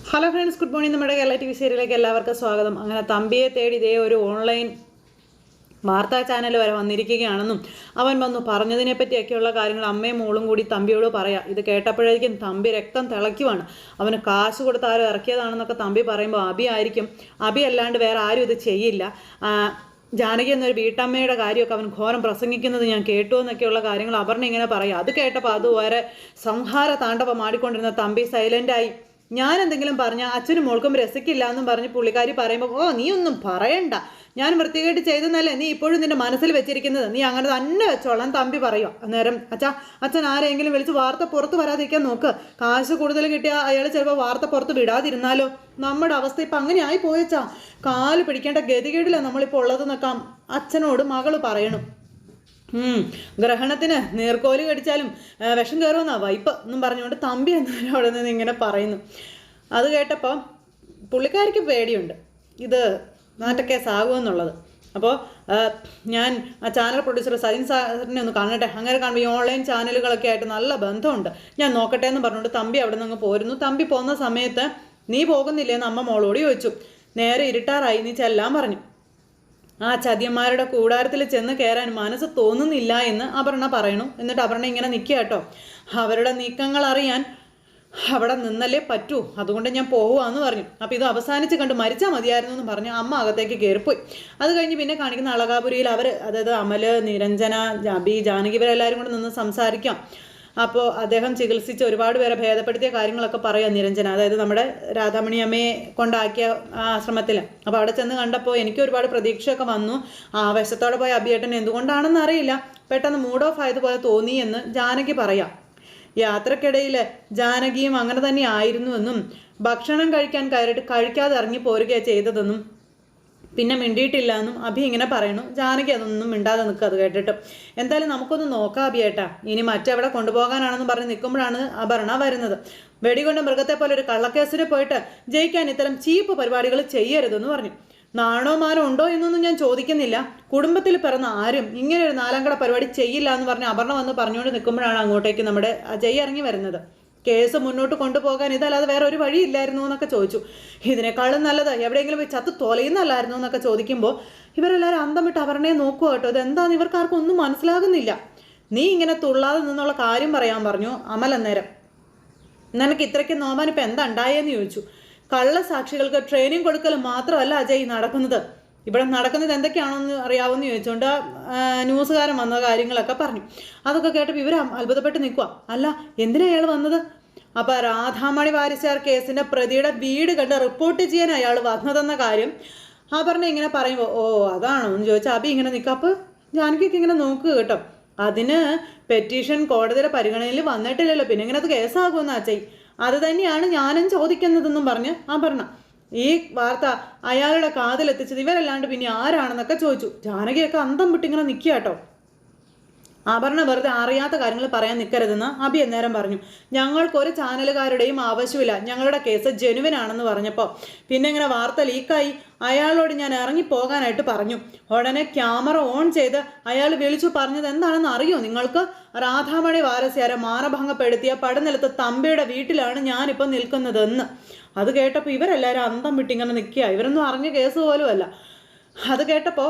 Hello friends, good morning. നമ്മുടെ Kerala T V സീരിയലിലേക്ക് എല്ലാവർക്കും സ്വാഗതം. അങ്ങനെ തമ്പിയെ തേടി ഇതേ ഒരു ഓൺലൈൻ വാർത്താ ചാനൽ വരെ വന്നിരിക്കുകയാണെന്നും അവൻ വന്നു പറഞ്ഞതിനെ പറ്റിയൊക്കെയുള്ള കാര്യങ്ങൾ അമ്മയും മോളും കൂടി തമ്പിയോട് പറയാം. ഇത് കേട്ടപ്പോഴേക്കും തമ്പി രക്തം തിളയ്ക്കുവാണ്. അവന് കാശ് കൊടുത്ത് ആരും ഇറക്കിയതാണെന്നൊക്കെ തമ്പി പറയുമ്പോൾ അബി ആയിരിക്കും, അബി അല്ലാണ്ട് വേറെ ആരും ഇത് ചെയ്യില്ല, ജാനകി എന്നൊരു വീട്ടമ്മയുടെ കാര്യമൊക്കെ അവൻ ഘോരം പ്രസംഗിക്കുന്നത് ഞാൻ കേട്ടു എന്നൊക്കെയുള്ള കാര്യങ്ങൾ അപർണ ഇങ്ങനെ പറയാം. അത് കേട്ടപ്പോൾ അതുവരെ സംഹാര താണ്ഡവം ആടിക്കൊണ്ടിരുന്ന തമ്പി സൈലൻ്റായി. ഞാൻ എന്തെങ്കിലും പറഞ്ഞാൽ അച്ഛനും മോൾക്കും രസിക്കില്ല എന്നും പറഞ്ഞ് പുള്ളിക്കാരി പറയുമ്പോൾ നീ ഒന്നും പറയണ്ട, ഞാൻ വൃത്തികേട്ട് ചെയ്തെന്നല്ലേ നീ ഇപ്പോഴും നിന്റെ മനസ്സിൽ വെച്ചിരിക്കുന്നത്, നീ അങ്ങനെ തന്നെ വെച്ചോളാം തമ്പി പറയുക. അന്നേരം അച്ഛൻ ആരെങ്കിലും വിളിച്ച് വാർത്ത പുറത്ത് വരാതിരിക്കാൻ നോക്ക്, കാശ് കൂടുതൽ കിട്ടിയാൽ അയാൾ ചിലപ്പോൾ വാർത്ത പുറത്ത് വിടാതിരുന്നാലോ, നമ്മുടെ അവസ്ഥ ഇപ്പം അങ്ങനെ ആയി പോയച്ചാ, കാല് പിടിക്കേണ്ട ഗതികേടിലാണ് നമ്മളിപ്പോൾ ഉള്ളതെന്നൊക്കെ അച്ഛനോട് മകള് പറയണം. ഗ്രഹണത്തിന് നീർക്കോലി കടിച്ചാലും വിഷം കയറുമെന്നാ വൈപ്പ് എന്നും പറഞ്ഞുകൊണ്ട് തമ്പി എന്നവരും അവിടെ നിന്ന് ഇങ്ങനെ പറയുന്നു. അത് കേട്ടപ്പോൾ പുള്ളിക്കാരിക്ക് പേടിയുണ്ട്, ഇത് നാറ്റക്കേസാകുമെന്നുള്ളത്. അപ്പോൾ ഞാൻ ആ ചാനൽ പ്രൊഡ്യൂസർ സജിൻ സാറിനെ ഒന്ന് കാണട്ടെ, അങ്ങനെ കാണുമ്പോൾ ഈ ഓൺലൈൻ ചാനലുകളൊക്കെ ആയിട്ട് നല്ല ബന്ധമുണ്ട്, ഞാൻ നോക്കട്ടെ എന്ന് പറഞ്ഞുകൊണ്ട് തമ്പി അവിടെ നിന്ന് പോരുന്നു. തമ്പി പോകുന്ന സമയത്ത് നീ പോകുന്നില്ലേന്ന് അമ്മ മോളോട് ചോദിച്ചു. നേരെ ഇരുട്ടാറായി, നീ ചെല്ലാൻ പറഞ്ഞു. ആ ചതിയന്മാരുടെ കൂടാരത്തിൽ ചെന്ന് കയറാൻ മനസ്സ് തോന്നുന്നില്ല എന്ന് അപർണ പറയണു. എന്നിട്ട് അപർണ ഇങ്ങനെ നിൽക്കുക കേട്ടോ, അവരുടെ നീക്കങ്ങൾ അറിയാൻ അവിടെ നിന്നല്ലേ പറ്റൂ, അതുകൊണ്ട് ഞാൻ പോവുകയെന്ന് പറഞ്ഞു. അപ്പോൾ ഇത് അവസാനിച്ച് കണ്ട് മരിച്ചാൽ മതിയായിരുന്നു എന്ന് പറഞ്ഞ് അമ്മ അകത്തേക്ക് കയറിപ്പോയി. അത് കഴിഞ്ഞ് പിന്നെ കാണിക്കുന്ന അളകാപുരിയിൽ അവർ, അതായത് അമല്, നിരഞ്ജന, അബി, ജാനകി ഇവരെല്ലാവരും കൂടെ നിന്ന് സംസാരിക്കാം. അപ്പോൾ അദ്ദേഹം ചികിത്സിച്ച് ഒരുപാട് പേരെ ഭേദപ്പെടുത്തിയ കാര്യങ്ങളൊക്കെ പറയാം നിരഞ്ജന, അതായത് നമ്മുടെ രാധാമണി അമ്മയെ കൊണ്ടാക്കിയ ആശ്രമത്തിൽ. അപ്പോൾ അവിടെ ചെന്ന് കണ്ടപ്പോൾ എനിക്ക് ഒരുപാട് പ്രതീക്ഷയൊക്കെ വന്നു. ആവേശത്തോടെ പോയ അബിയേട്ടൻ എന്തുകൊണ്ടാണെന്ന് അറിയില്ല പെട്ടെന്ന് മൂഡ് ഓഫ് ആയതുപോലെ തോന്നി എന്ന് ജാനകി പറയാം. യാത്രക്കിടയിൽ ജാനകിയും അങ്ങനെ തന്നെ ആയിരുന്നുവെന്നും ഭക്ഷണം കഴിക്കാൻ കയറിയിട്ട് കഴിക്കാതെ ഇറങ്ങി പോരുകയാണ് ചെയ്തതെന്നും പിന്നെ മിണ്ടിയിട്ടില്ല എന്നും അഭി ഇങ്ങനെ പറയണു. ജാനകി അതൊന്നും മിണ്ടാതെ നിൽക്കുക. അത് കേട്ടിട്ട് എന്തായാലും നമുക്കൊന്ന് നോക്കാം അഭിയേട്ടാ, ഇനി മറ്റെവിടെ കൊണ്ടുപോകാനാണെന്ന് പറഞ്ഞ് നിൽക്കുമ്പോഴാണ് അപർണ വരുന്നത്. വെടികൊണ്ട് മൃഗത്തെ പോലെ ഒരു കള്ളക്കേസിന് പോയിട്ട് ജയിക്കാൻ ഇത്തരം ചീപ്പ് പരിപാടികൾ ചെയ്യരുതെന്ന് പറഞ്ഞു. നാണോ മാനോ ഉണ്ടോ എന്നൊന്നും ഞാൻ ചോദിക്കുന്നില്ല, കുടുംബത്തിൽ പിറന്ന ആരും ഇങ്ങനെ ഒരു നാലാംകട പരിപാടി ചെയ്യില്ല എന്ന് പറഞ്ഞ് അപർണ വന്ന് പറഞ്ഞുകൊണ്ട് നിൽക്കുമ്പോഴാണ് അങ്ങോട്ടേക്ക് നമ്മുടെ അജയ് ഇറങ്ങി വരുന്നത്. കേസ് മുന്നോട്ട് കൊണ്ടുപോകാൻ ഇതല്ലാതെ വേറെ ഒരു വഴിയില്ലായിരുന്നു എന്നൊക്കെ ചോദിച്ചു. ഇതിനേക്കാളും നല്ലത് എവിടെയെങ്കിലും പോയി ചത്ത് തൊലയുന്നല്ലായിരുന്നു എന്നൊക്കെ ചോദിക്കുമ്പോൾ ഇവരെല്ലാവരും അന്തം വിട്ട് അപർണയെ നോക്കുക കേട്ടോ. ഇതെന്താന്ന് ഇവർക്കാർക്കും ഒന്നും മനസ്സിലാകുന്നില്ല. നീ ഇങ്ങനെ തുള്ളാതെ നിന്നുള്ള കാര്യം പറയാൻ പറഞ്ഞു അമൽ. അന്നേരം നിനക്ക് ഇത്രയ്ക്ക് നോവാൻ ഇപ്പം എന്താ ഉണ്ടായെന്ന് ചോദിച്ചു. കള്ളസാക്ഷികൾക്ക് ട്രെയിനിങ് കൊടുക്കൽ മാത്രമല്ല അജയ് നടക്കുന്നത്, ഇവിടെ നടക്കുന്നത് എന്തൊക്കെയാണെന്ന് അറിയാവുമെന്ന് ചോദിച്ചുകൊണ്ട് ന്യൂസുകാരൻ വന്ന കാര്യങ്ങളൊക്കെ പറഞ്ഞു. അതൊക്കെ കേട്ടപ്പോൾ ഇവർ അത്ഭുതപ്പെട്ട് നിൽക്കുക. അല്ല, എന്തിനാണ് അയാൾ വന്നത്? അപ്പോൾ രാധാമണി വാരിച്ചാർ കേസിൻ്റെ പ്രതിയുടെ വീട് കണ്ട് റിപ്പോർട്ട് ചെയ്യാൻ അയാൾ വന്നതെന്ന കാര്യം അപർണ ഇങ്ങനെ പറയുമ്പോൾ അതാണോ എന്ന് ചോദിച്ചാൽ അബി ഇങ്ങനെ നിൽക്കുക. അപ്പോൾ ജാനകിക്ക് ഇങ്ങനെ നോക്കുക കേട്ടോ. അതിന് പെറ്റീഷൻ കോടതിയുടെ പരിഗണനയിൽ വന്നിട്ടില്ലല്ലോ, പിന്നെ ഇങ്ങനെ അത് കേസാകുമെന്ന് അജയ്. അത് തന്നെയാണ് ഞാനും ചോദിക്കുന്നതെന്നും പറഞ്ഞ് അപർണ ഈ വാർത്ത അയാളുടെ കാതിലെത്തിച്ചത് ഇവരല്ലാണ്ട് പിന്നെ ആരാണെന്നൊക്കെ ചോദിച്ചു. ജാനകിയൊക്കെ അന്തം വിട്ടിങ്ങനെ നിൽക്കുക കേട്ടോ. അപർണ വെറുതെ അറിയാത്ത കാര്യങ്ങൾ പറയാൻ നിൽക്കരുതെന്ന് അബി അന്നേരം പറഞ്ഞു. ഞങ്ങൾക്കൊരു ചാനലുകാരുടെയും ആവശ്യമില്ല, ഞങ്ങളുടെ കേസ് ജെനുവിനാണെന്ന് പറഞ്ഞപ്പോൾ പിന്നെ ഇങ്ങനെ വാർത്ത ലീക്കായി. അയാളോട് ഞാൻ ഇറങ്ങിപ്പോകാനായിട്ട് പറഞ്ഞു. ഉടനെ ക്യാമറ ഓൺ ചെയ്ത് അയാൾ വിളിച്ചു പറഞ്ഞത് എന്താണെന്ന് അറിയോ നിങ്ങൾക്ക്? രാധാമണി വാരസ്യാരെ മാനഭംഗപ്പെടുത്തിയ പടനിലത്ത് തമ്പിയുടെ വീട്ടിലാണ് ഞാനിപ്പോൾ നിൽക്കുന്നതെന്ന്. അത് കേട്ടപ്പോൾ ഇവരെല്ലാവരും അന്തം വിട്ടിങ്ങനെ നിൽക്കുക. ഇവരൊന്നും അറിഞ്ഞ കേസ് പോലും അല്ല. അത് കേട്ടപ്പോൾ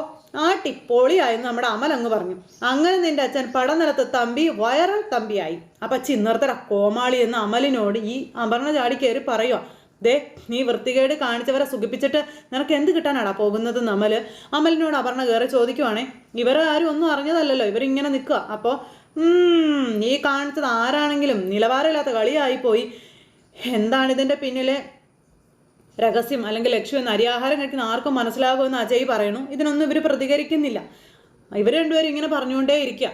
പൊളിയായെന്ന് നമ്മുടെ അമൽ അങ്ങ് പറഞ്ഞു. അങ്ങനെ നിന്റെ അച്ഛൻ പടനിലത്ത് തമ്പി വൈറൽ തമ്പിയായി. അപ്പം ചിന്നർത്തര കോമാളി എന്ന് അമലിനോട് ഈ അപർണ ചാടി കയറി പറയുക. നീ വൃത്തികേട് കാണിച്ചവരെ സുഖിപ്പിച്ചിട്ട് നിനക്ക് എന്ത് കിട്ടാനാടാ പോകുന്നത്? അമലിനോട് അപർണ കയറി ചോദിക്കുവാണേ. ഇവരാരും ഒന്നും അറിഞ്ഞതല്ലല്ലോ, ഇവരിങ്ങനെ നിൽക്കുക. അപ്പോൾ ഈ കാണിച്ചത് ആരാണെങ്കിലും നിലവാരമില്ലാത്ത കളിയായിപ്പോയി, എന്താണിതിൻ്റെ പിന്നിലെ രഹസ്യം അല്ലെങ്കിൽ ലക്ഷ്യം എന്ന് അരിയാഹാരം കഴിക്കുന്ന ആർക്കും മനസ്സിലാകുമെന്ന് അജയ് പറയണു. ഇതിനൊന്നും ഇവർ പ്രതികരിക്കുന്നില്ല. ഇവർ രണ്ടുപേരും ഇങ്ങനെ പറഞ്ഞുകൊണ്ടേ ഇരിക്കുക.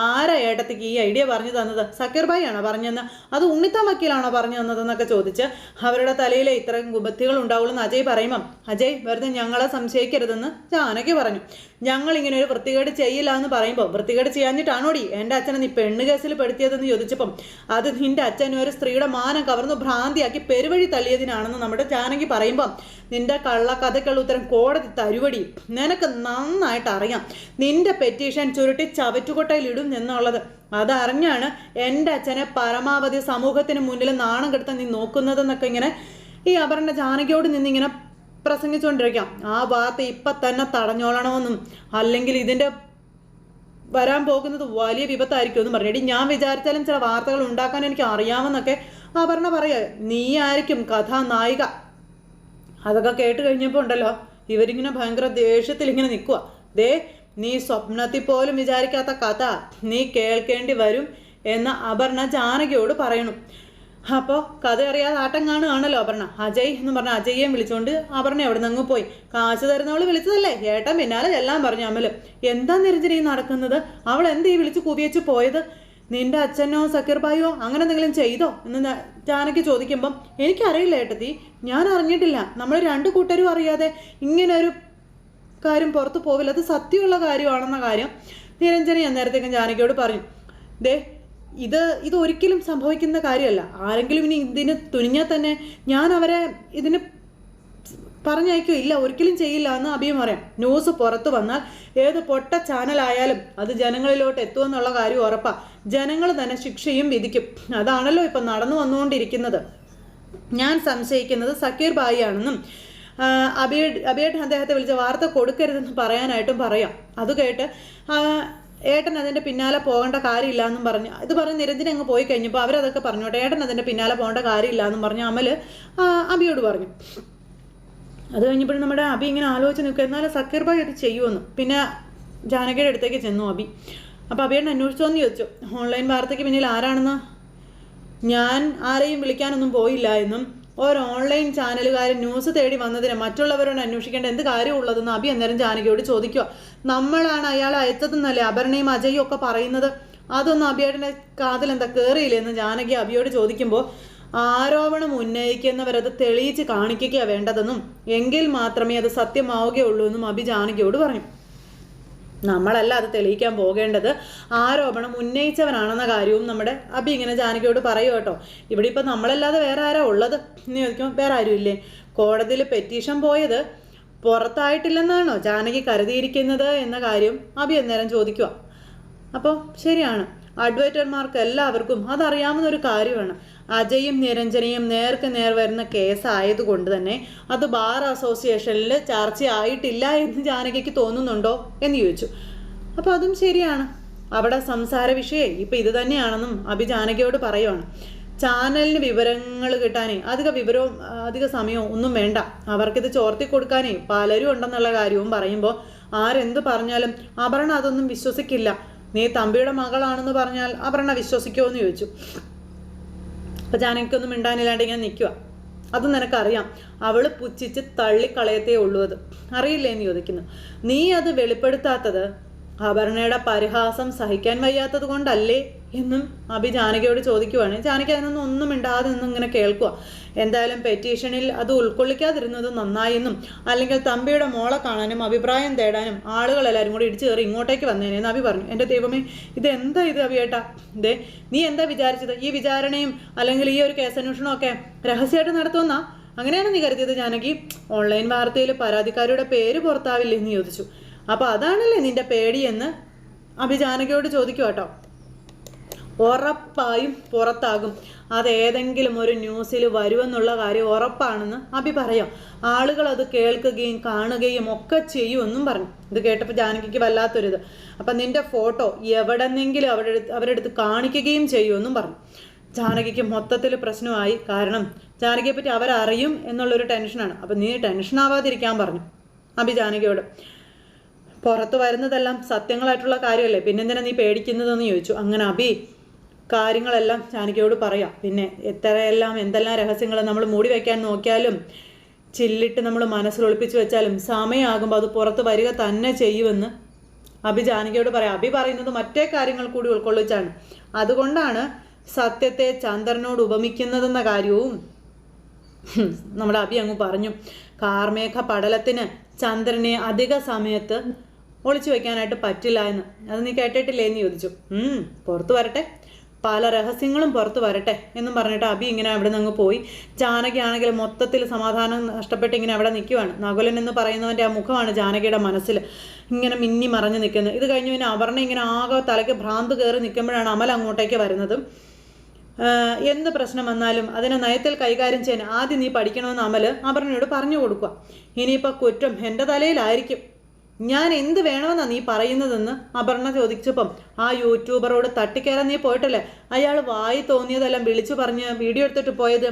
ആരാ ഏട്ടത്തേക്ക് ഈ ഐഡിയ പറഞ്ഞു തന്നത്? സക്കീർ ഭായി ആണോ പറഞ്ഞതെന്ന്? അത് ഉണ്ണിത്താൻ വക്കീലാണോ പറഞ്ഞു തന്നതെന്നൊക്കെ ചോദിച്ച് അവരുടെ തലയിലെ ഇത്രയും കുബത്തികൾ ഉണ്ടാവുള്ളൂ എന്ന് അജയ് പറയുമ്പം അജയ് വെറുതെ ഞങ്ങളെ സംശയിക്കരുതെന്ന് ജാനകി പറഞ്ഞു. ഞങ്ങളിങ്ങനെ ഒരു വൃത്തികേട് ചെയ്യില്ല എന്ന് പറയുമ്പോൾ വൃത്തികേട് ചെയ്യാഞ്ഞിട്ടാണോടി എൻ്റെ അച്ഛനെ നീ പെണ്ണ് കേസിൽ പെടുത്തിയതെന്ന് ചോദിച്ചപ്പം അത് നിൻ്റെ അച്ഛൻ ഒരു സ്ത്രീയുടെ മാനം കവർന്നു ഭ്രാന്തിയാക്കി പെരുവഴി തള്ളിയതിനാണെന്ന് നമ്മുടെ ജാനകി പറയുമ്പം നിന്റെ കള്ളക്കഥയ്ക്കുള്ള ഉത്തരം കോടതി തരുവടി. നിനക്ക് നന്നായിട്ട് അറിയാം നിന്റെ പെറ്റീഷൻ ചുരുട്ടി ചവറ്റുകൊട്ടയിലിടും എന്നുള്ളത്. അതറിഞ്ഞാണ് എൻ്റെ അച്ഛനെ പരമാവധി സമൂഹത്തിന് മുന്നിൽ നാണം കെടുത്താൻ നീ നോക്കുന്നതെന്നൊക്കെ ഇങ്ങനെ ഈ അപർണ ജാനകിയോട് നിന്നിങ്ങനെ പ്രസംഗിച്ചുകൊണ്ടിരിക്കാം, ആ ഭാഗത്ത് ഇപ്പം തന്നെ തടഞ്ഞോളണമെന്നും അല്ലെങ്കിൽ ഇതിൻ്റെ വരാൻ പോകുന്നത് വലിയ വിപത്തായിരിക്കും എന്നും പറഞ്ഞു. എടി ഞാൻ വിചാരിച്ചാലും ചില വാർത്തകൾ ഉണ്ടാക്കാൻ എനിക്ക് അറിയാമെന്നൊക്കെ അപർണ പറയുക. നീ ആയിരിക്കും കഥാനായിക. അതൊക്കെ കേട്ട് കഴിഞ്ഞപ്പോൾ ഉണ്ടല്ലോ ഇവരിങ്ങനെ ഭയങ്കര ദേഷ്യത്തിൽ ഇങ്ങനെ നിൽക്കുക. ദേ നീ സ്വപ്നത്തിൽ പോലും വിചാരിക്കാത്ത കഥ നീ കേൾക്കേണ്ടി വരും എന്ന് അപർണ ജാനകിയോട് പറയണം. അപ്പോൾ കഥ അറിയാതെ ആട്ടം കാണുകയാണല്ലോ അപർണ. അജയ് എന്ന് പറഞ്ഞ അജയ്യേയും വിളിച്ചുകൊണ്ട് അപർണ എവിടെ നിന്ന് പോയി. കാശ് തരുന്നവൾ വിളിച്ചതല്ലേ, ഏട്ടൻ പിന്നാലെ എല്ലാം പറഞ്ഞു. അമല് എന്താ നിരഞ്ജന നടക്കുന്നത്? അവൾ എന്തീ വിളിച്ച് കുവിയച്ച് പോയത്? നിന്റെ അച്ഛനോ സക്കീർ ഭായിയോ അങ്ങനെ എന്തെങ്കിലും ചെയ്തോ എന്ന് ജാനകി ചോദിക്കുമ്പം എനിക്കറിയില്ല ഏട്ടത്തി, ഞാൻ അറിഞ്ഞിട്ടില്ല. നമ്മൾ രണ്ടു കൂട്ടരും അറിയാതെ ഇങ്ങനെ ഒരു കാര്യം പുറത്തു പോവില്ല, അത് സത്യമുള്ള കാര്യമാണെന്ന കാര്യം നിരഞ്ജന അന്നേരത്തേക്കും ജാനകിയോട് പറഞ്ഞു. ദേ ഇത് ഒരിക്കലും സംഭവിക്കുന്ന കാര്യമല്ല. ആരെങ്കിലും ഇനി ഇതിന് തുനിഞ്ഞാൽ തന്നെ ഞാൻ അവരെ ഇതിന് പറഞ്ഞയക്കില്ല, ഒരിക്കലും ചെയ്യില്ല എന്ന് അഭിയും പറയാം. ന്യൂസ് പുറത്തു വന്നാൽ ഏത് പൊട്ട ചാനലായാലും അത് ജനങ്ങളിലോട്ട് എത്തുമെന്നുള്ള കാര്യം ഉറപ്പാ. ജനങ്ങൾ തന്നെ ശിക്ഷയും വിധിക്കും. അതാണല്ലോ ഇപ്പം നടന്നു വന്നുകൊണ്ടിരിക്കുന്നത്. ഞാൻ സംശയിക്കുന്നത് സക്കീർ ഭായി ആണെന്നും അബിയേട്ട് അദ്ദേഹത്തെ വിളിച്ച വാർത്ത കൊടുക്കരുതെന്ന് പറയാനായിട്ടും പറയാം. അത് കേട്ട് ഏട്ടൻ അതിൻ്റെ പിന്നാലെ പോകേണ്ട കാര്യമില്ല എന്നും പറഞ്ഞു. ഇത് പറഞ്ഞ് നിരഞ്ജന അങ്ങ് പോയി കഴിഞ്ഞപ്പോൾ അവരതൊക്കെ പറഞ്ഞോട്ടെ, ഏട്ടൻ അതിൻ്റെ പിന്നാലെ പോകേണ്ട കാര്യമില്ല എന്നും പറഞ്ഞ് അമല് അബിയോട് പറഞ്ഞു. അത് കഴിഞ്ഞപ്പോഴും നമ്മുടെ അബി ഇങ്ങനെ ആലോചിച്ച് നിൽക്കുക, എന്നാലും സക്കീർ ഭായി അത് ചെയ്യുമെന്ന്. പിന്നെ ജാനകിയുടെ അടുത്തേക്ക് ചെന്നു അബി. അപ്പോൾ അബിയേട്ടൻ അന്വേഷിച്ചോന്ന് ചോദിച്ചു, ഓൺലൈൻ വാർത്തയ്ക്ക് പിന്നിൽ ആരാണെന്ന്. ഞാൻ ആരെയും വിളിക്കാനൊന്നും പോയില്ല എന്നും ഒരു ഓൺലൈൻ ചാനലുകാരൻ ന്യൂസ് തേടി വന്നതിന് മറ്റുള്ളവരോട് അന്വേഷിക്കേണ്ട എന്ത് കാര്യമുള്ളതെന്ന് അബി അന്നേരം ജാനകിയോട് ചോദിക്കുക. നമ്മളാണ് അയാളെ അയച്ചതെന്നല്ലേ അപർണയും അജയും ഒക്കെ പറയുന്നത്? അതൊന്നും അബിയേട്ടൻ്റെ കാതിൽ എന്താ കയറിയില്ലെന്ന് ജാനകി അബിയോട് ചോദിക്കുമ്പോൾ ആരോപണം ഉന്നയിക്കുന്നവരത് തെളിയിച്ച് കാണിക്കുക വേണ്ടതെന്നും എങ്കിൽ മാത്രമേ അത് സത്യമാവുകയുള്ളൂ എന്നും അബി ജാനകിയോട് പറഞ്ഞു. നമ്മളല്ല അത് തെളിയിക്കാൻ പോകേണ്ടത്, ആരോപണം ഉന്നയിച്ചവനാണെന്ന കാര്യവും നമ്മുടെ അബി ഇങ്ങനെ ജാനകിയോട് പറയൂ കേട്ടോ. ഇവിടെ ഇപ്പം നമ്മളല്ലാതെ വേറെ ആരാ ഉള്ളത് എന്ന് ചോദിക്കുമ്പോൾ വേറെ ആരും ഇല്ലേ? കോടതിയിൽ പെറ്റീഷൻ പോയത് പുറത്തായിട്ടില്ലെന്നാണോ ജാനകി കരുതിയിരിക്കുന്നത് എന്ന കാര്യം അബി അന്നേരം ചോദിക്കുക. അപ്പോൾ ശരിയാണ്, അഡ്വക്കേറ്റർമാർക്ക് എല്ലാവർക്കും അതറിയാവുന്ന ഒരു കാര്യമാണ്. അജയും നിരഞ്ജനയും നേർക്ക് നേർ വരുന്ന കേസായതുകൊണ്ട് തന്നെ അത് ബാർ അസോസിയേഷനിൽ ചർച്ചയായിട്ടില്ല എന്ന് ജാനകിക്ക് തോന്നുന്നുണ്ടോ എന്ന് ചോദിച്ചു. അപ്പോൾ അതും ശരിയാണ്, അവിടെ സംസാര വിഷയം ഇപ്പം ഇത് തന്നെയാണെന്നും അഭി ജാനകിയോട് പറയുവാണ്. ചാനലിന് വിവരങ്ങൾ കിട്ടാനേ അധിക സമയവും ഒന്നും വേണ്ട, അവർക്കിത് ചോർത്തി കൊടുക്കാനേ പലരും ഉണ്ടെന്നുള്ള കാര്യവും പറയുമ്പോൾ ആരെന്ത് പറഞ്ഞാലും അപർണ അതൊന്നും വിശ്വസിക്കില്ല. നീ തമ്പിയുടെ മകളാണെന്ന് പറഞ്ഞാൽ അപർണ വിശ്വസിക്കുമോ എന്ന് ചോദിച്ചു. അപ്പം ജാനകിക്കൊന്നും മിണ്ടാനില്ലാണ്ട് ഇങ്ങനെ നിൽക്കുക. അത് നിനക്കറിയാം, അവൾ പുച്ഛിച്ച് തള്ളിക്കളയത്തേ ഉള്ളൂ, അത് അറിയില്ലേ എന്ന് ചോദിക്കുന്നു. നീ അത് വെളിപ്പെടുത്താത്തത് അപർണയുടെ പരിഹാസം സഹിക്കാൻ വയ്യാത്തത് കൊണ്ടല്ലേ എന്നും അഭി ജാനകിയോട് ചോദിക്കുവാണ്. ജാനകി അതിനൊന്നും ഒന്നും മിണ്ടാതെ നിന്നും ഇങ്ങനെ കേൾക്കുക. എന്തായാലും പെറ്റീഷനിൽ അത് ഉൾക്കൊള്ളിക്കാതിരുന്നത് നന്നായെന്നും അല്ലെങ്കിൽ തമ്പിയുടെ മോളെ കാണാനും അഭിപ്രായം തേടാനും ആളുകളെല്ലാവരും കൂടി ഇടിച്ചു കയറി ഇങ്ങോട്ടേക്ക് വന്നേനെന്ന് അഭി പറഞ്ഞു. എൻ്റെ ദൈവമേ, ഇതെന്താ ഇത് അഭിയേട്ടാ? ഇതേ നീ എന്താ വിചാരിച്ചത്? ഈ വിചാരണയും അല്ലെങ്കിൽ ഈ ഒരു കേസന്വേഷണവും ഒക്കെ രഹസ്യമായിട്ട് നടത്തുമെന്നാ അങ്ങനെയാണ് നീ കരുതിയത് ജാനകി? ഓൺലൈൻ വാർത്തയിൽ പരാതിക്കാരുടെ പേര് പുറത്താവില്ലേ എന്ന് ചോദിച്ചു. അപ്പോൾ അതാണല്ലേ നിന്റെ പേടിയെന്ന് അഭി ജാനകിയോട് ചോദിക്കുക കേട്ടോ. ഉറപ്പായും പുറത്താകും, അതേതെങ്കിലും ഒരു ന്യൂസിൽ വരുമെന്നുള്ള കാര്യം ഉറപ്പാണെന്ന് അഭി പറയാം. ആളുകൾ അത് കേൾക്കുകയും കാണുകയും ഒക്കെ ചെയ്യുമെന്നും പറഞ്ഞു. ഇത് കേട്ടപ്പോൾ ജാനകിക്ക് വല്ലാത്തൊരിത്. അപ്പം നിന്റെ ഫോട്ടോ എവിടെന്നെങ്കിലും അവരുടെ അടുത്ത് കാണിക്കുകയും ചെയ്യുമെന്നും പറഞ്ഞു. ജാനകിക്ക് മൊത്തത്തിൽ പ്രശ്നമായി. കാരണം ജാനകിയെ പറ്റി അവരറിയും എന്നുള്ളൊരു ടെൻഷനാണ്. അപ്പം നീ ടെൻഷനാവാതിരിക്കാൻ പറഞ്ഞു അഭി ജാനകിയോട്. പുറത്ത് വരുന്നതെല്ലാം സത്യങ്ങളായിട്ടുള്ള കാര്യമല്ലേ, പിന്നെന്തിനാ നീ പേടിക്കുന്നതെന്ന് ചോദിച്ചു. അങ്ങനെ അഭി കാര്യങ്ങളെല്ലാം ജാനകിയോട് പറയാം. പിന്നെ എന്തെല്ലാം രഹസ്യങ്ങൾ നമ്മൾ മൂടി വയ്ക്കാൻ നോക്കിയാലും ചില്ലിട്ട് നമ്മൾ മനസ്സിൽ ഒളിപ്പിച്ച് വെച്ചാലും സമയമാകുമ്പോൾ അത് പുറത്ത് വരിക തന്നെ ചെയ്യുമെന്ന് അഭി ജാനകിയോട് പറയാം. അഭി പറയുന്നത് മറ്റേ കാര്യങ്ങൾ കൂടി ഉൾക്കൊള്ളിച്ചാണ്. അതുകൊണ്ടാണ് സത്യത്തെ ചന്ദ്രനോട് ഉപമിക്കുന്നതെന്ന കാര്യവും നമ്മുടെ അഭി അങ്ങ് പറഞ്ഞു. കാർമേഘ പടലത്തിന് ചന്ദ്രനെ അധിക സമയത്ത് ഒളിച്ചു വയ്ക്കാനായിട്ട് പറ്റില്ല എന്ന്. അത് നീ കേട്ടിട്ടില്ലേ എന്ന് ചോദിച്ചു. പുറത്തു വരട്ടെ, പല രഹസ്യങ്ങളും പുറത്ത് വരട്ടെ എന്നും പറഞ്ഞിട്ട് അഭി ഇങ്ങനെ അവിടെ നിന്ന് പോയി. ജാനകി ആണെങ്കിൽ മൊത്തത്തിൽ സമാധാനം നഷ്ടപ്പെട്ട് ഇങ്ങനെ അവിടെ നിൽക്കുവാണ്. നകുലൻ എന്ന് പറയുന്നവൻ്റെ ആ മുഖമാണ് ജാനകിയുടെ മനസ്സിൽ ഇങ്ങനെ മിന്നി മറഞ്ഞു നിൽക്കുന്നത്. ഇത് കഴിഞ്ഞ് പിന്നെ അപർണ ഇങ്ങനെ ആകെ തലയ്ക്ക് ഭ്രാന്ത് കയറി നിൽക്കുമ്പോഴാണ് അമൽ അങ്ങോട്ടേക്ക് വരുന്നത്. എന്ത് പ്രശ്നം വന്നാലും അതിനെ നയത്തിൽ കൈകാര്യം ചെയ്യാൻ ആദ്യം നീ പഠിക്കണമെന്ന് അമൽ അപർണയോട് പറഞ്ഞു കൊടുക്കുക. ഇനിയിപ്പോൾ കുറ്റം എൻ്റെ തലയിലായിരിക്കും. ഞാൻ എന്ത് വേണമെന്നാണ് നീ പറയുന്നതെന്ന് അപർണ ചോദിച്ചപ്പം ആ യൂട്യൂബറോട് തട്ടിക്കയറാൻ നീ പോയിട്ടല്ലേ അയാൾ വായി തോന്നിയതെല്ലാം വിളിച്ചു പറഞ്ഞ് വീഡിയോ എടുത്തിട്ട് പോയത്?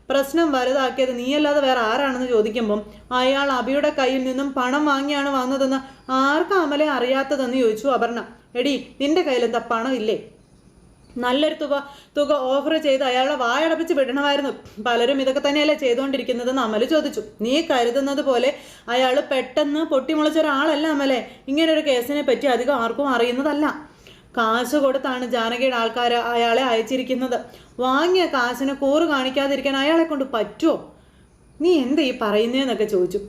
പ്രശ്നം വലുതാക്കിയത് നീയല്ലാതെ വേറെ ആരാണെന്ന് ചോദിക്കുമ്പം അയാൾ അഭിയുടെ കയ്യിൽ നിന്നും പണം വാങ്ങിയാണ് വന്നതെന്ന് ആർക്കും അമലെ അറിയാത്തതെന്ന് ചോദിച്ചു അപർണ. എടി, നിന്റെ കയ്യിൽ എന്താ പണം ഇല്ലേ? നല്ലൊരു തുക ഓഫർ ചെയ്ത് അയാളെ വായടപ്പിച്ച് വിടണമായിരുന്നു. പലരും ഇതൊക്കെ തന്നെയല്ലേ ചെയ്തുകൊണ്ടിരിക്കുന്നതെന്ന് അമൽ ചോദിച്ചു. നീ കരുതുന്നത് പോലെ അയാൾ പെട്ടെന്ന് പൊട്ടിമുളച്ച ഒരാളല്ല അമലെ. ഇങ്ങനൊരു കേസിനെ പറ്റി അധികം ആർക്കും അറിയുന്നതല്ല. കാശ് കൊടുത്താണ് ജാനകിയുടെ ആൾക്കാർ അയാളെ അയച്ചിരിക്കുന്നത്. വാങ്ങിയ കാശിന് കൂറ് കാണിക്കാതിരിക്കാൻ അയാളെ കൊണ്ട് പറ്റുമോ? നീ എന്താ ഈ പറയുന്നതെന്നൊക്കെ ചോദിച്ചു.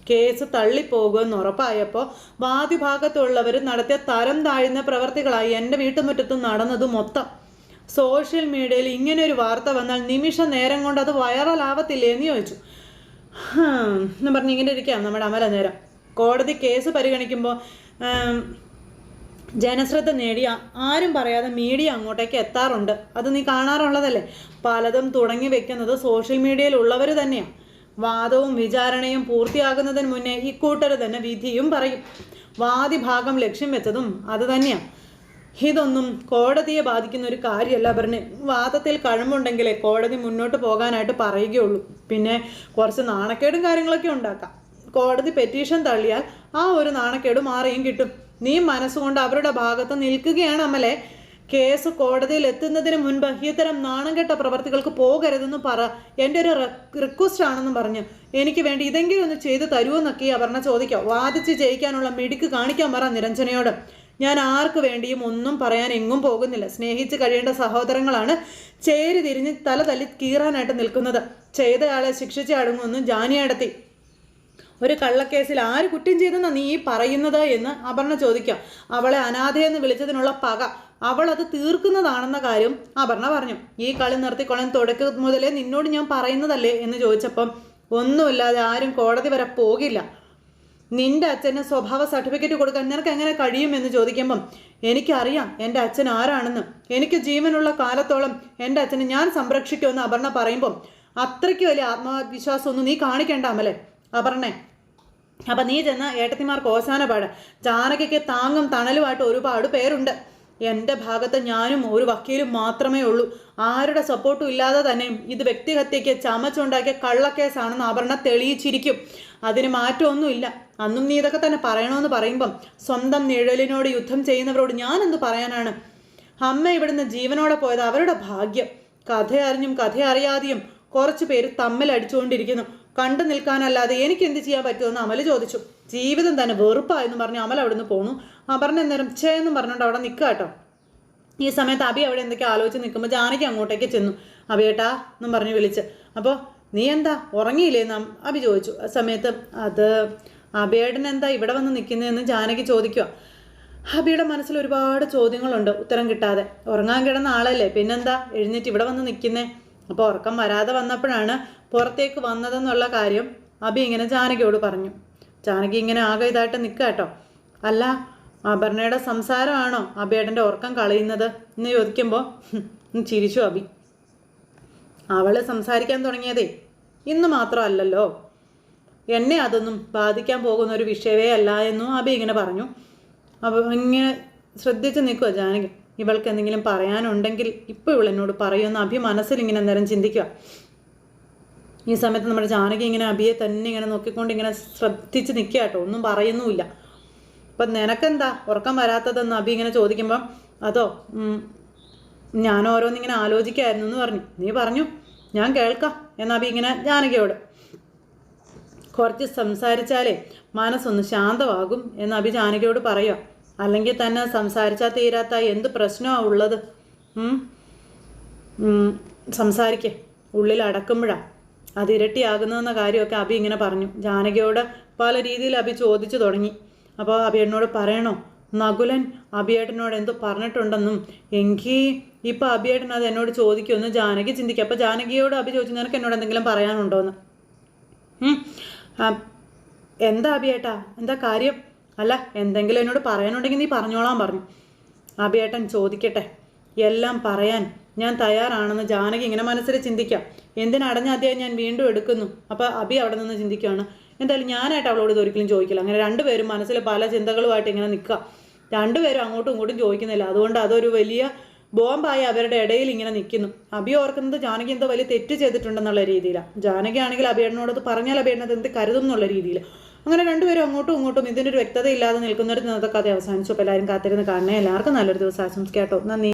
കേസ് തള്ളിപ്പോകുമെന്ന് ഉറപ്പായപ്പോൾ വാദിഭാഗത്തുള്ളവർ നടത്തിയ തരം താഴ്ന്ന പ്രവർത്തികളായി എൻ്റെ വീട്ടുമുറ്റത്തും നടന്നത് മൊത്തം. സോഷ്യൽ മീഡിയയിൽ ഇങ്ങനെയൊരു വാർത്ത വന്നാൽ നിമിഷ നേരം കൊണ്ട് അത് വൈറലാവത്തില്ലേ എന്ന് ചോദിച്ചു. എന്ന് പറഞ്ഞ് ഇങ്ങനെ ഇരിക്കാം നമ്മുടെ അമല നേരം. കോടതി കേസ് പരിഗണിക്കുമ്പോൾ ജനശ്രദ്ധ നേടിയ ആരും പറയാതെ മീഡിയ അങ്ങോട്ടേക്ക് എത്താറുണ്ട്. അത് നീ കാണാറുള്ളതല്ലേ. പലതും തുടങ്ങി വെക്കുന്നത് സോഷ്യൽ മീഡിയയിലുള്ളവർ തന്നെയാണ്. വാദവും വിചാരണയും പൂർത്തിയാകുന്നതിന് മുന്നേ ഇക്കൂട്ടർ തന്നെ വിധിയും പറയും. വാദിഭാഗം ലക്ഷ്യം വെച്ചതും അത് തന്നെയാണ്. ഇതൊന്നും കോടതിയെ ബാധിക്കുന്ന ഒരു കാര്യമല്ല പറഞ്ഞ്. വാദത്തിൽ കഴമ്പുണ്ടെങ്കിലേ കോടതി മുന്നോട്ട് പോകാനായിട്ട് പറയുകയുള്ളൂ. പിന്നെ കുറച്ച് നാണക്കേടും കാര്യങ്ങളൊക്കെ ഉണ്ടാക്കാം. കോടതി പെറ്റീഷൻ തള്ളിയാൽ ആ ഒരു നാണക്കേട് മാറിയും കിട്ടും. നീ മനസ്സുകൊണ്ട് അവരുടെ ഭാഗത്ത് നിൽക്കുകയാണ് അമലെ. കേസ് കോടതിയിൽ എത്തുന്നതിന് മുൻപ് ഇത്തരം നാണം കെട്ട പ്രവർത്തികൾക്ക് പോകരുതെന്ന് പറ. എൻ്റെ ഒരു റിക്വസ്റ്റ് ആണെന്ന് പറഞ്ഞ് എനിക്ക് വേണ്ടി ഇതെങ്കിലും ഒന്ന് ചെയ്ത് തരുമെന്നൊക്കെ അപർണ ചോദിക്കാം. വാദിച്ച് ജയിക്കാനുള്ള മിടുക്ക് കാണിക്കാൻ പറ നിരഞ്ജനയോട്. ഞാൻ ആർക്ക് വേണ്ടിയും ഒന്നും പറയാൻ എങ്ങും പോകുന്നില്ല. സ്നേഹിച്ച് കഴിയേണ്ട സഹോദരങ്ങളാണ് ചേരി തിരിഞ്ഞ് തല തല്ലി കീറാനായിട്ട് നിൽക്കുന്നത്. ചെയ്തയാളെ ശിക്ഷിച്ച് അടങ്ങുമെന്ന് ജാനിയടത്തി. ഒരു കള്ളക്കേസിൽ ആര് കുറ്റം ചെയ്തെന്നാ നീ പറയുന്നത് എന്ന് അപർണ ചോദിക്കാം. അവളെ അനാഥയെന്ന് വിളിച്ചതിനുള്ള പക അവൾ അത് തീർക്കുന്നതാണെന്ന കാര്യം അപർണ പറഞ്ഞു. ഈ കളി നിർത്തിക്കൊള്ളാൻ തുടക്കം മുതലേ നിന്നോട് ഞാൻ പറയുന്നതല്ലേ എന്ന് ചോദിച്ചപ്പം ഒന്നുമില്ലാതെ ആരും കോടതി വരെ പോകില്ല. നിന്റെ അച്ഛന് സ്വഭാവ സർട്ടിഫിക്കറ്റ് കൊടുക്കാൻ നിനക്ക് എങ്ങനെ കഴിയുമെന്ന് ചോദിക്കുമ്പം എനിക്കറിയാം എൻ്റെ അച്ഛൻ ആരാണെന്ന്. എനിക്ക് ജീവനുള്ള കാലത്തോളം എൻ്റെ അച്ഛനെ ഞാൻ സംരക്ഷിക്കുമെന്ന് അപർണ പറയുമ്പം അത്രയ്ക്ക് വലിയ ആത്മവിശ്വാസമൊന്നും നീ കാണിക്കേണ്ട അമലെ. അപർണേ, അപ്പം നീ ചെന്ന ഏട്ടത്തിമാർക്ക് ഓശാന പാട്. ജാനകിക്ക് താങ്ങും തണലുമായിട്ട് ഒരുപാട് പേരുണ്ട്. എൻ്റെ ഭാഗത്ത് ഞാനും ഒരു വക്കീലും മാത്രമേ ഉള്ളൂ. ആരുടെ സപ്പോർട്ടും ഇല്ലാതെ തന്നെ ഇത് വ്യക്തിഹത്യയ്ക്ക് ചമച്ചുണ്ടാക്കിയ കള്ളക്കേസാണെന്ന് അപർണ തെളിയിച്ചിരിക്കും. അതിന് മാറ്റമൊന്നുമില്ല. അന്നും നീ ഇതൊക്കെ തന്നെ പറയണമെന്ന് പറയുമ്പം സ്വന്തം നിഴലിനോട് യുദ്ധം ചെയ്യുന്നവരോട് ഞാൻ എന്ത് പറയാനാണ്? അമ്മ ഇവിടുന്ന് ജീവനോടെ പോയത് അവരുടെ ഭാഗ്യം. കഥ അറിഞ്ഞും കഥ അറിയാതെയും കുറച്ച് പേര് തമ്മിൽ അടിച്ചുകൊണ്ടിരിക്കുന്നു. കണ്ടു നിൽക്കാനല്ലാതെ എനിക്ക് എന്ത് ചെയ്യാൻ പറ്റുമെന്ന് അമൽ ചോദിച്ചു. ജീവിതം തന്നെ വെറുപ്പായെന്ന് പറഞ്ഞ് അമൽ അവിടെ നിന്ന് പോണു. അപർണ നേരം എന്നും പറഞ്ഞുകൊണ്ട് അവിടെ നിൽക്കുക കേട്ടോ. ഈ സമയത്ത് അബി അവിടെ എന്തൊക്കെ ആലോചിച്ച് നിൽക്കുമ്പോൾ ജാനകി അങ്ങോട്ടേക്ക് ചെന്നു. അബിയേട്ടാ എന്നും പറഞ്ഞ് വിളിച്ച്. അപ്പോൾ നീ എന്താ ഉറങ്ങിയില്ലേ നാം അബി ചോദിച്ചു. ആ സമയത്ത് അത് അബിയേട്ടൻ എന്താ ഇവിടെ വന്ന് നിൽക്കുന്നതെന്ന് ജാനകി ചോദിക്കുക. അബിയുടെ മനസ്സിൽ ഒരുപാട് ചോദ്യങ്ങളുണ്ട് ഉത്തരം കിട്ടാതെ. ഉറങ്ങാൻ കിടന്ന ആളല്ലേ, പിന്നെന്താ എഴുന്നേറ്റ് ഇവിടെ വന്ന് നിൽക്കുന്നേ? അപ്പോൾ ഉറക്കം വരാതെ വന്നപ്പോഴാണ് പുറത്തേക്ക് വന്നതെന്നുള്ള കാര്യം അബി ഇങ്ങനെ ജാനകിയോട് പറഞ്ഞു. ജാനകി ഇങ്ങനെ ആകെ ഇതായിട്ട് നിൽക്കുക കേട്ടോ. അല്ല, അപർണയുടെ സംസാരമാണോ അബിയേട്ടൻ്റെ ഉറക്കം കളയുന്നത് എന്ന് ചോദിക്കുമ്പോൾ ചിരിച്ചു അബി. അവൾ സംസാരിക്കാൻ തുടങ്ങിയതേ ഇന്ന് മാത്രമല്ലല്ലോ. എന്നെ അതൊന്നും ബാധിക്കാൻ പോകുന്ന ഒരു വിഷയമേ അല്ല എന്നും അബി ഇങ്ങനെ പറഞ്ഞു. അപ്പോൾ ഇങ്ങനെ ശ്രദ്ധിച്ച് നിൽക്കുക ജാനകി. ഇവൾക്ക് എന്തെങ്കിലും പറയാനുണ്ടെങ്കിൽ ഇപ്പോൾ ഇവളെന്നോട് പറയുമെന്ന് അഭി മനസ്സിലിങ്ങനെ നേരം ചിന്തിക്കുക. ഈ സമയത്ത് നമ്മുടെ ജാനകി ഇങ്ങനെ അഭിയെ തന്നെ ഇങ്ങനെ നോക്കിക്കൊണ്ട് ഇങ്ങനെ ശ്രദ്ധിച്ച് നിൽക്കുക കേട്ടോ. ഒന്നും പറയുന്നുമില്ല. അപ്പം നിനക്കെന്താ ഉറക്കം വരാത്തതെന്ന് അഭി ഇങ്ങനെ ചോദിക്കുമ്പം അതോ ഞാൻ ഓരോന്നിങ്ങനെ ആലോചിക്കായിരുന്നു എന്ന് പറഞ്ഞു. നീ പറഞ്ഞു, ഞാൻ കേൾക്കാം എന്ന് അഭി ഇങ്ങനെ ജാനകിയോട്. കുറച്ച് സംസാരിച്ചാലേ മനസ്സൊന്ന് ശാന്തമാകും എന്ന് അഭി ജാനകിയോട് പറയുക. അല്ലെങ്കിൽ തന്നെ സംസാരിച്ചാൽ തീരാത്ത എന്ത് പ്രശ്നമാണ് ഉള്ളത്? സംസാരിക്കേ, ഉള്ളിൽ അടക്കുമ്പോഴാണ് അത് ഇരട്ടിയാകുന്നതെന്ന കാര്യമൊക്കെ അഭി ഇങ്ങനെ പറഞ്ഞു. ജാനകിയോട് പല രീതിയിൽ അഭി ചോദിച്ചു തുടങ്ങി. അപ്പോൾ അഭിയേട്ടനോട് പറയണോ? നകുലൻ അഭിയേട്ടനോട് എന്തോ പറഞ്ഞിട്ടുണ്ടെന്നും എങ്കിൽ ഇപ്പം അഭിയേട്ടൻ അത് എന്നോട് ചോദിക്കുമെന്ന് ജാനകി ചിന്തിക്കുക. അപ്പോൾ ജാനകിയോട് അഭി ചോദിച്ചു, നിനക്ക് എന്നോട് എന്തെങ്കിലും പറയാനുണ്ടോയെന്ന്. എന്താ അഭിയേട്ടാ, എന്താ കാര്യം? അല്ല, എന്തെങ്കിലും എന്നോട് പറയാനുണ്ടെങ്കിൽ നീ പറഞ്ഞോളാൻ പറഞ്ഞു. അഭിയേട്ടൻ ചോദിക്കട്ടെ, എല്ലാം പറയാൻ ഞാൻ തയ്യാറാണെന്ന് ജാനകി ഇങ്ങനെ മനസ്സിൽ ചിന്തിക്കാം. എന്തിനടഞ്ഞ അധ്യായം ഞാൻ വീണ്ടും എടുക്കുന്നു. അപ്പോൾ അഭി അവിടെ നിന്ന് ചിന്തിക്കുകയാണ്, എന്തായാലും ഞാനായിട്ട് അവളോട് ഇത് ഒരിക്കലും ചോദിക്കില്ല. അങ്ങനെ രണ്ടുപേരും മനസ്സിൽ പല ചിന്തകളുമായിട്ട് ഇങ്ങനെ നിൽക്കുക. രണ്ടുപേരും അങ്ങോട്ടും ഇങ്ങോട്ടും ചോദിക്കുന്നില്ല. അതുകൊണ്ട് അതൊരു വലിയ ബോംബായി അവരുടെ ഇടയിൽ ഇങ്ങനെ നിൽക്കുന്നു. അഭി ഓർക്കുന്നത് ജാനകി എന്തോ വലിയ തെറ്റ് ചെയ്തിട്ടുണ്ടെന്നുള്ള രീതിയിലാണ്. ജാനകി ആണെങ്കിൽ അഭിയേട്ടനോട് പറഞ്ഞാൽ അഭിയേട്ടനത് എന്ത് കരുതും എന്നുള്ള രീതിയിൽ. അങ്ങനെ രണ്ടുപേരും അങ്ങോട്ടും ഇങ്ങോട്ടും ഇതിനൊരു വ്യക്തത ഇല്ലാതെ നിൽക്കുന്നൊരു ഇന്നത്തെ കഥ അവസാനിച്ചു. അപ്പോൾ എല്ലാവരും കാത്തിരുന്ന് കാണണേ. എല്ലാവർക്കും നല്ലൊരു ദിവസം ആശംസിക്കാം കേട്ടോ. നന്ദി.